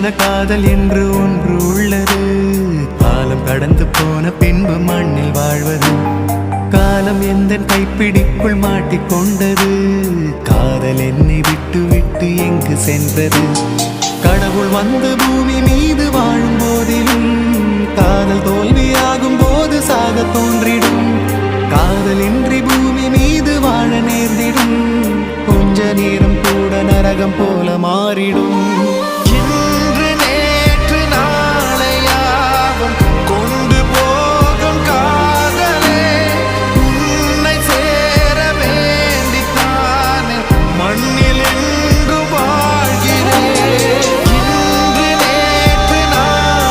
உண்மையான காதல் என்று ஒன்று உள்ளது. காலம் கடந்து போன பின்பு மண்ணில் வாழ்வது. காலம் எந்த கைப்பிடிக்குள் மாட்டிக்கொண்டது. காதல் என்னை விட்டு விட்டு எங்கு சென்றது. கடவுள் வந்து பூமி மீது வாழும் போதிலும் காதல் தோல்வியாகும் போது சாக தோன்றிடும். காதல் இன்றி பூமி மீது வாழ நேர்ந்திடும். கொஞ்ச நேரம் கூட நரகம் போல மாறிடும்.